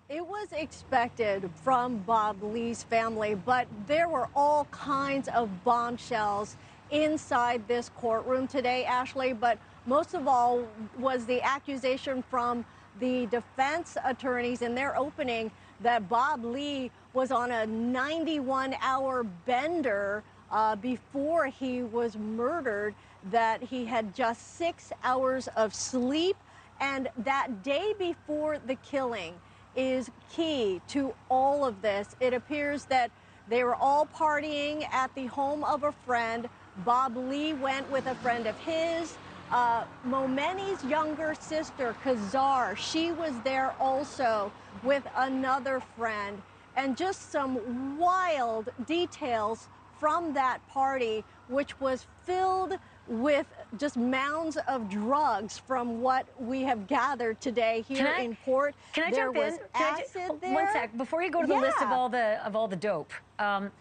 It was expected from Bob Lee's family, but there were all kinds of bombshells inside this courtroom today, Ashley. But most of all was the accusation from the defense attorneys in their opening that Bob Lee was on a 91-hour bender before he was murdered, that he had just 6 hours of sleep, and that day before the killing is key to all of this. It appears that they were all partying at the home of a friend. Bob Lee went with a friend of his. Momeni's younger sister, Kazar, she was there also with another friend. And just some wild details from that party, which was filled with just mounds of drugs from what we have gathered today here in court. Can I there jump was in? acid there. 1 sec, before you go to the list of all the dope, can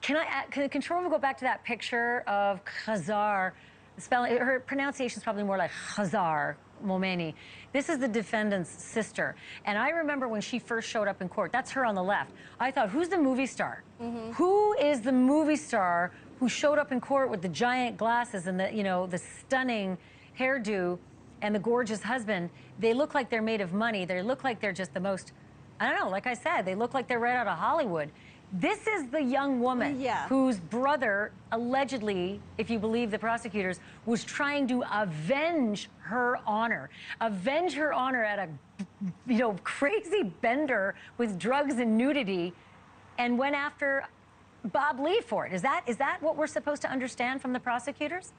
the control room go back to that picture of Khazar? Spelling, her pronunciation is probably more like Khazar Momeni. This is the defendant's sister. And I remember when she first showed up in court, that's her on the left. I thought, who's the movie star? Who is the movie star who showed up in court with the giant glasses and the, the stunning hairdo and the gorgeous husband? They look like they're made of money. They look like they're just the most, I don't know, like I said, they look like they're right out of Hollywood. This is the young woman whose brother, allegedly, if you believe the prosecutors, was trying to avenge her honor. Avenge her honor at a, crazy bender with drugs and nudity, and went after Bob Lee for it. Is that what we're supposed to understand from the prosecutors?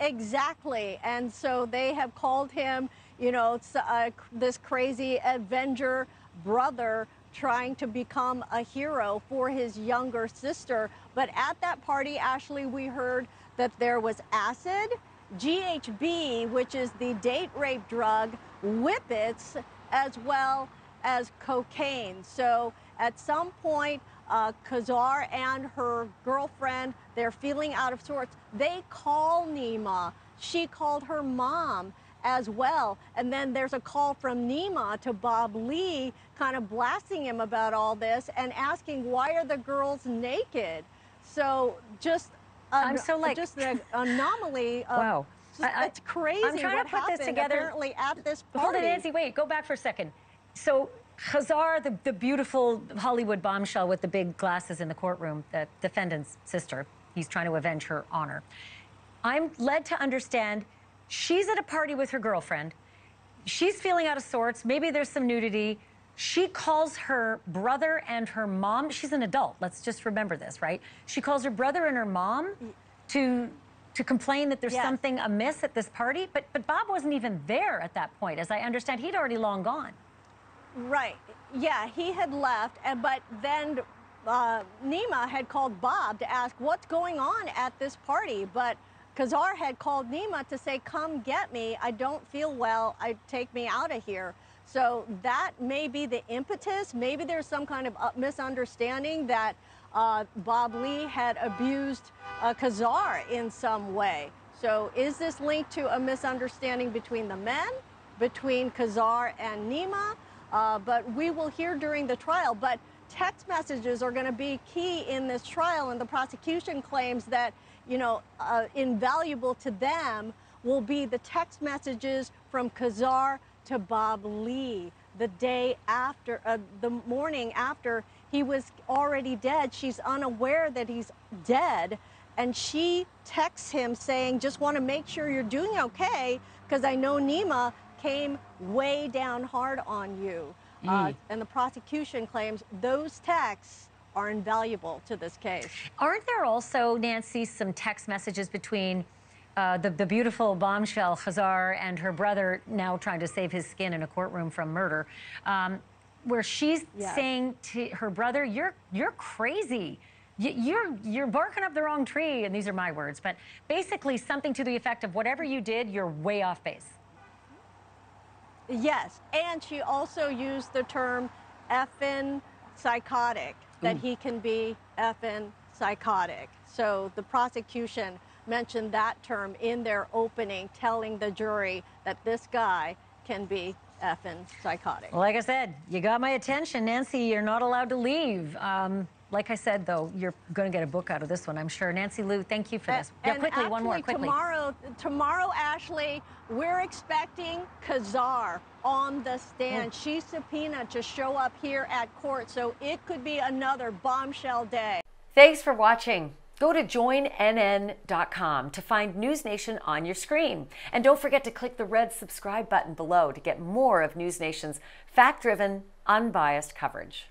Exactly. And so they have called him, this crazy avenger brother trying to become a hero for his younger sister. But at that party, Ashley, we heard that there was acid, GHB, which is the date rape drug, whippets, as well as cocaine. So at some point, Khazar and her girlfriend, they're feeling out of sorts. They call Nima. She called her mom as well. And then there's a call from Nima to Bob Lee, kind of blasting him about all this and asking, why are the girls naked? So just just an anomaly of, wow. It's crazy. I'm trying to put this together. Apparently at this party. Hold it, Nancy, wait, go back for a second. So Khazar, the beautiful Hollywood bombshell with the big glasses in the courtroom, the defendant's sister, he's trying to avenge her honor. I'm led to understand she's at a party with her girlfriend. She's feeling out of sorts. Maybe there's some nudity. She calls her brother and her mom. She's an adult. Let's just remember this, right? She calls her brother and her mom to complain that there's something amiss at this party. But Bob wasn't even there at that point. As I understand, he'd already long gone. Right. Yeah, he had left. But then Nima had called Bob to ask what's going on at this party. But Khazar had called Nima to say, come get me. I don't feel well. Take me out of here. So that may be the impetus. Maybe there's some kind of misunderstanding that Bob Lee had abused Khazar in some way. So is this linked to a misunderstanding between the men, between Khazar and Nima? But we will hear during the trial. But text messages are going to be key in this trial, and the prosecution claims that invaluable to them will be the text messages from Khazar to Bob Lee the day after, the morning after he was already dead. She's unaware that he's dead, and she texts him saying, just want to make sure you're doing okay, because I know Nima came way down hard on you. And the prosecution claims those texts are invaluable to this case. Aren't there also, Nancy, some text messages between the beautiful bombshell Khazar and her brother, now trying to save his skin in a courtroom from murder, where she's saying to her brother, "You're crazy. You're barking up the wrong tree," and these are my words, but basically something to the effect of, whatever you did, you're way off base. Yes, and she also used the term effing psychotic, that he can be effing psychotic. So the prosecution mentioned that term in their opening, telling the jury that this guy can be effing psychotic. Well, like I said, you got my attention, Nancy. You're not allowed to leave. Like I said, though, you're going to get a book out of this one, I'm sure. Nancy Liu, thank you for this. Yeah, quickly, one more, quickly. Tomorrow, Ashleigh, we're expecting Khazar on the stand. She's subpoenaed to show up here at court, so it could be another bombshell day. Thanks for watching. Go to joinnn.com to find NewsNation on your screen. And don't forget to click the red subscribe button below to get more of NewsNation's fact-driven, unbiased coverage.